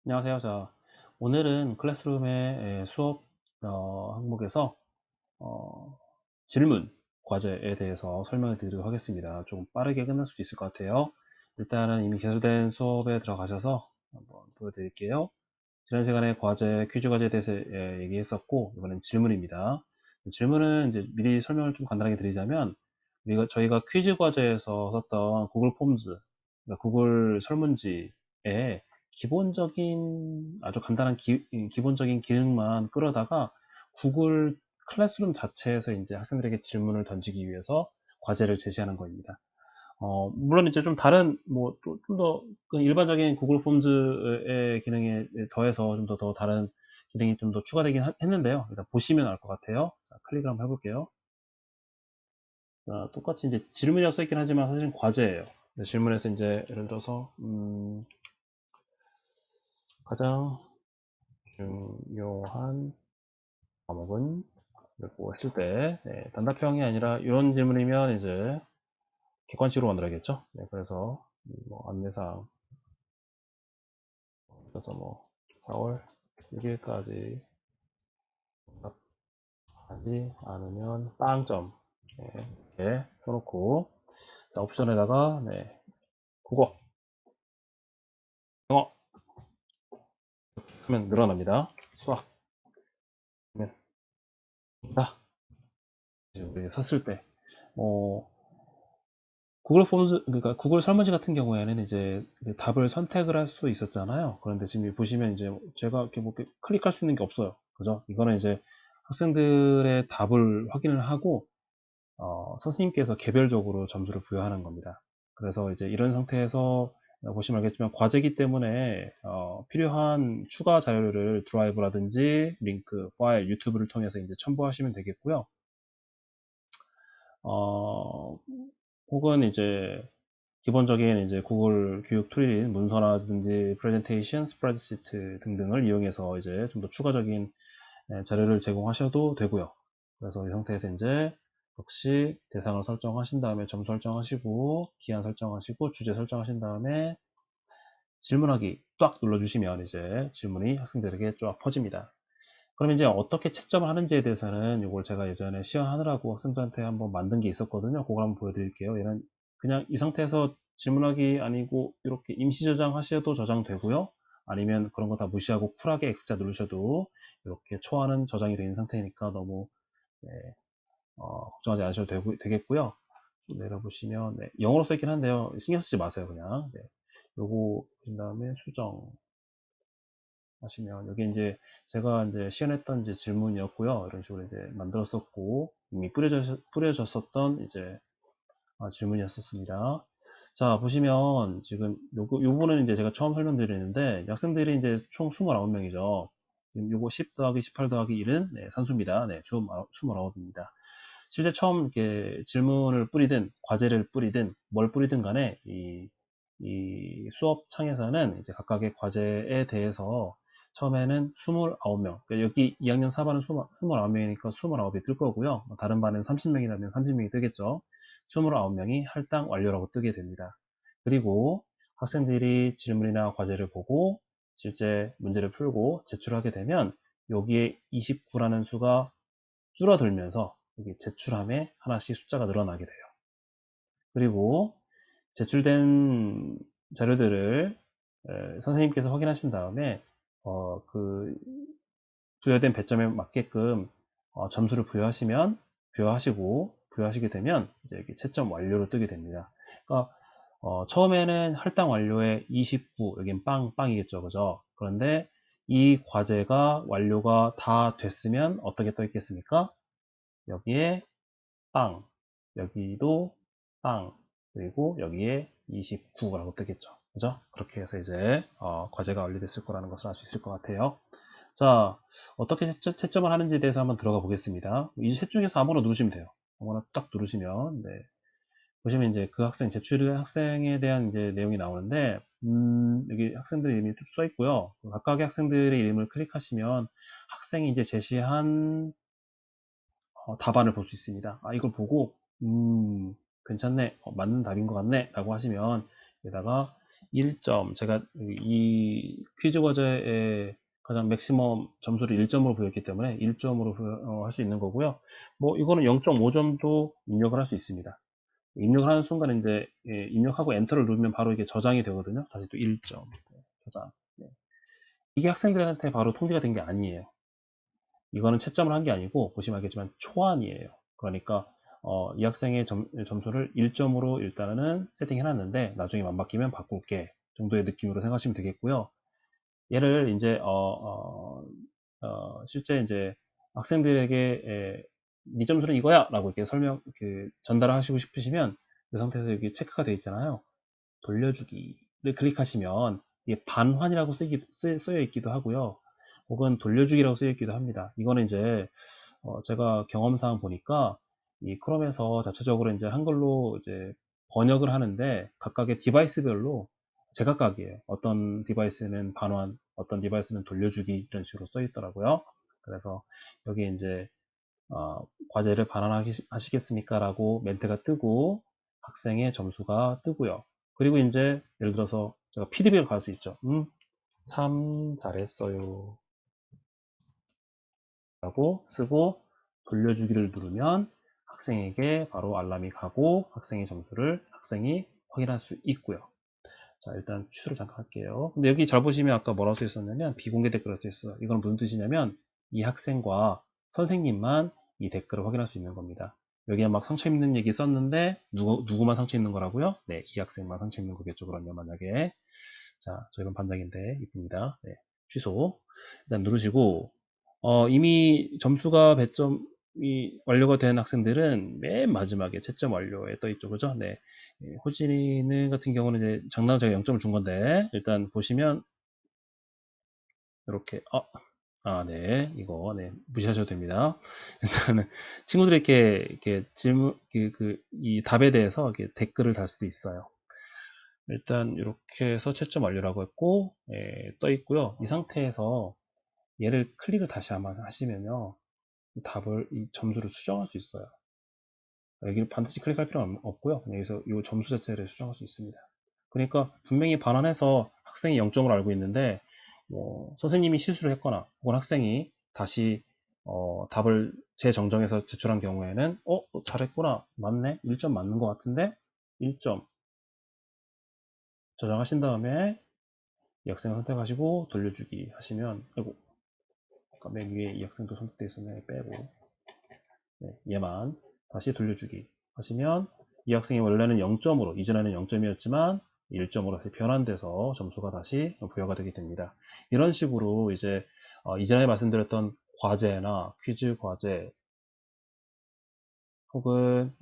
안녕하세요. 자, 오늘은 클래스룸의 수업 항목에서 어, 질문 과제에 대해서 설명을 드리도록 하겠습니다. 좀 빠르게 끝날 수도 있을 것 같아요. 일단은 이미 개설된 수업에 들어가셔서 한번 보여드릴게요. 지난 시간에 과제, 퀴즈 과제에 대해서 얘기했었고, 이번엔 질문입니다. 질문은 이제 미리 설명을 좀 간단하게 드리자면, 저희가 퀴즈 과제에서 썼던 구글 폼즈, 그러니까 구글 설문지에 기본적인, 아주 간단한 기본적인 기능만 끌어다가 구글 클래스룸 자체에서 이제 학생들에게 질문을 던지기 위해서 과제를 제시하는 겁니다. 물론 이제 좀 다른, 뭐, 좀 더 일반적인 구글 폼즈의 기능에 더해서 좀 더 다른 기능이 좀 더 추가되긴 했는데요. 일단 보시면 알 것 같아요. 자, 클릭을 한번 해볼게요. 자, 똑같이 이제 질문이라고 써있긴 하지만 사실은 과제예요. 질문에서 이제 예를 들어서, 가장 중요한 과목은 라고 했을 때, 단답형이 아니라 이런 질문이면 이제 객관식으로 만들어야겠죠. 그래서 뭐 안내사항, 그래서 뭐 4월 1일까지 하지 않으면 빵점 이렇게 써놓고, 자, 옵션에다가 국어, 영어 하면 늘어납니다. 수학 하면 다 우리 썼을 때 구글 폼즈, 그러니까 구글 설문지 같은 경우에는 이제 그 답을 선택을 할 수 있었잖아요. 그런데 지금 보시면 이제 제가 이렇게 뭐 이렇게 클릭할 수 있는 게 없어요. 그죠? 이거는 이제 학생들의 답을 확인을 하고 선생님께서 개별적으로 점수를 부여하는 겁니다. 그래서 이제 이런 상태에서 보시면 알겠지만 과제이기 때문에 필요한 추가 자료를 드라이브라든지 링크, 파일, 유튜브를 통해서 이제 첨부하시면 되겠고요. 어, 혹은 이제 기본적인 이제 구글 교육 툴인 문서라든지 프레젠테이션, 스프레드시트 등등을 이용해서 이제 좀 더 추가적인 자료를 제공하셔도 되고요. 그래서 이 상태에서 이제 역시 대상을 설정하신 다음에 점수 설정하시고 기한 설정하시고 주제 설정하신 다음에 질문하기 딱 눌러주시면 이제 질문이 학생들에게 쫙 퍼집니다. 그럼 이제 어떻게 채점을 하는지에 대해서는 이걸 제가 예전에 시연하느라고 학생들한테 한번 만든 게 있었거든요. 그걸 한번 보여드릴게요. 얘는 그냥 이 상태에서 질문하기 아니고 이렇게 임시 저장하셔도 저장되고요. 아니면 그런 거 다 무시하고 쿨하게 X자 누르셔도 이렇게 초안은 저장이 되어 있는 상태니까 너무 네, 걱정하지 않으셔도 되겠고요. 좀 내려보시면 영어로 써있긴 한데요. 신경 쓰지 마세요. 그냥 요거 보신 다음에 수정 하시면 여기 이제 제가 이제 시연했던 이제 질문이었고요. 이런 식으로 이제 만들었었고 이미 뿌려졌었던 이제 질문이었었습니다. 자, 보시면 지금 요거는 이제 제가 처음 설명드리는데 학생들이 이제 총 29명이죠. 지금 요거 10 더하기 18 더하기 1은 산수입니다. 29입니다. 실제 처음 이렇게 질문을 뿌리든 과제를 뿌리든 뭘 뿌리든 간에 이 수업 창에서는 이제 각각의 과제에 대해서 처음에는 29명, 그러니까 여기 2학년 4반은 29명이니까 29이 뜰 거고요. 다른 반은 30명이라면 30명이 뜨겠죠. 29명이 할당 완료라고 뜨게 됩니다. 그리고 학생들이 질문이나 과제를 보고 실제 문제를 풀고 제출하게 되면 여기에 29라는 수가 줄어들면서 여기 제출함에 하나씩 숫자가 늘어나게 돼요. 그리고 제출된 자료들을 선생님께서 확인하신 다음에 그 부여된 배점에 맞게끔 점수를 부여하시게 되면 이제 이렇게 채점 완료로 뜨게 됩니다. 그러니까 처음에는 할당 완료에 29, 여긴 빵이겠죠, 그죠? 그런데 이 과제가 완료가 다 됐으면 어떻게 떠 있겠습니까? 여기에 빵, 여기도 빵, 그리고 여기에 29라고 뜨겠죠. 그죠? 그렇게 해서 이제 과제가 완료됐을 거라는 것을 알 수 있을 것 같아요. 자, 어떻게 채점을 하는지에 대해서 한번 들어가 보겠습니다. 이 셋 중에서 아무거나 누르시면 돼요. 아무거나 딱 누르시면, 보시면 이제 그 학생, 제출의 학생에 대한 이제 내용이 나오는데, 여기 학생들의 이름이 쭉 써 있고요. 각각의 학생들의 이름을 클릭하시면 학생이 이제 제시한 답안을 볼 수 있습니다. 이걸 보고, 괜찮네, 맞는 답인 것 같네, 라고 하시면, 여기다가 1점. 제가 이 퀴즈 과제에 가장 맥시멈 점수를 1점으로 부여했기 때문에 1점으로 할 수 있는 거고요. 뭐 이거는 0.5점도 입력을 할 수 있습니다. 입력을 하는 순간 이제 입력하고 엔터를 누르면 바로 이게 저장이 되거든요. 다시 또 1점 저장. 네. 이게 학생들한테 바로 통지가 된 게 아니에요. 이거는 채점을 한 게 아니고 보시면 알겠지만 초안이에요. 그러니까 이 학생의 점수를 1점으로 일단은 세팅해 놨는데 나중에 맘바뀌면 바꿀게 정도의 느낌으로 생각하시면 되겠고요. 얘를 이제 실제 이제 학생들에게 네 점수는 이거야 라고 이렇게 전달하시고 싶으시면 이 상태에서 여기 체크가 되어 있잖아요. 돌려주기를 클릭하시면 이게 반환이라고 쓰여 있기도 하고요. 혹은 돌려주기라고 쓰여 있기도 합니다. 이거는 이제 제가 경험상 보니까 이 크롬에서 자체적으로 이제 한글로 이제 번역을 하는데 각각의 디바이스별로 제각각이에요. 어떤 디바이스는 반환, 어떤 디바이스는 돌려주기 이런 식으로 써 있더라고요. 그래서 여기 이제 과제를 반환하시겠습니까? 라고 멘트가 뜨고 학생의 점수가 뜨고요. 그리고 이제 예를 들어서 제가 피드백을 갈 수 있죠. 참 잘했어요. 라고 쓰고 돌려주기를 누르면 학생에게 바로 알람이 가고 학생의 점수를 학생이 확인할 수 있고요. 자, 일단 취소를 잠깐 할게요. 근데 여기 잘 보시면 아까 뭐라고 써 있었냐면 비공개 댓글을 써 있어요. 이건 무슨 뜻이냐면 이 학생과 선생님만 이 댓글을 확인할 수 있는 겁니다. 여기에 막 상처 입는 얘기 썼는데 누구만 상처 입는 거라고요? 네, 이 학생만 상처 입는 거겠죠. 그러면 만약에 자, 저 이건 반장인데 이쁩니다. 네, 취소 일단 누르시고 이미 점수가 배점이 완료가 된 학생들은 맨 마지막에 채점 완료에 떠 있죠. 그죠? 네. 호진이는 같은 경우는 이제 장난 제가 0점을 준 건데, 일단 보시면, 이렇게, 네. 이거, 네. 무시하셔도 됩니다. 일단은, 친구들이 이렇게 질문, 이 답에 대해서 이렇게 댓글을 달 수도 있어요. 일단, 이렇게 해서 채점 완료라고 했고, 떠 있고요. 이 상태에서 얘를 클릭을 다시 한번 하시면요. 이 점수를 수정할 수 있어요. 여기를 반드시 클릭할 필요는 없고요. 그냥 여기서 이 점수 자체를 수정할 수 있습니다. 그러니까 분명히 반환해서 학생이 0점을 알고 있는데 선생님이 실수를 했거나 혹은 학생이 다시 답을 재정정해서 제출한 경우에는 잘했구나 맞네 1점 맞는 것 같은데 1점 저장하신 다음에 이 학생을 선택하시고 돌려주기 하시면 아이고 아까 맨 위에 이 학생도 선택되어 있었네 빼고 네, 얘만 다시 돌려주기 하시면 이 학생이 원래는 0점으로 이전에는 0점이었지만 1점으로 다시 변환돼서 점수가 다시 부여가 되게 됩니다. 이런 식으로 이제 이전에 말씀드렸던 과제나 퀴즈 과제 혹은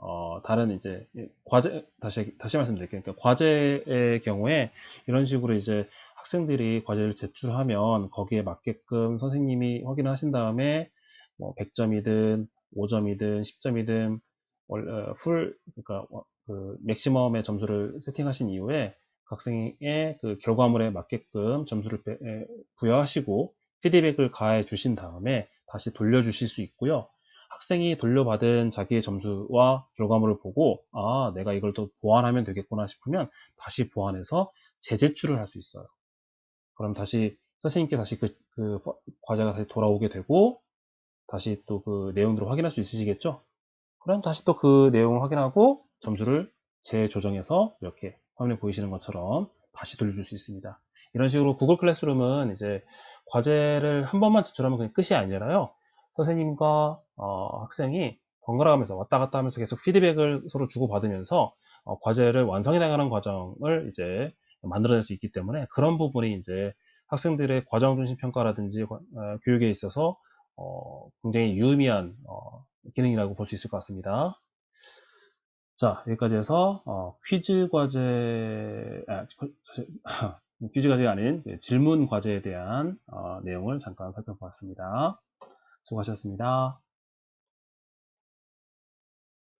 다른 이제 과제 다시 말씀드릴게요. 그러니까 과제의 경우에 이런 식으로 이제 학생들이 과제를 제출하면 거기에 맞게끔 선생님이 확인하신 다음에 뭐 100점이든 5점이든 10점이든 그러니까 그 맥시멈의 점수를 세팅하신 이후에 학생의 그 결과물에 맞게끔 점수를 부여하시고 피드백을 가해 주신 다음에 다시 돌려주실 수 있고요. 학생이 돌려받은 자기의 점수와 결과물을 보고 내가 이걸 또 보완하면 되겠구나 싶으면 다시 보완해서 재제출을 할 수 있어요. 그럼 다시 선생님께 다시 그 과제가 다시 돌아오게 되고 다시 또 그 내용들을 확인할 수 있으시겠죠? 그럼 다시 또 그 내용을 확인하고 점수를 재조정해서 이렇게 화면에 보이시는 것처럼 다시 돌려줄 수 있습니다. 이런 식으로 구글 클래스룸은 이제 과제를 한 번만 제출하면 그냥 끝이 아니잖아요. 선생님과 학생이 번갈아 가면서 왔다 갔다 하면서 계속 피드백을 서로 주고받으면서 과제를 완성해 나가는 과정을 이제 만들어낼 수 있기 때문에 그런 부분이 이제 학생들의 과정 중심 평가라든지 교육에 있어서 굉장히 유의미한 기능이라고 볼 수 있을 것 같습니다. 자, 여기까지 해서 퀴즈 과제, 퀴즈 과제가 아닌 질문 과제에 대한 내용을 잠깐 살펴보았습니다. 수고하셨습니다.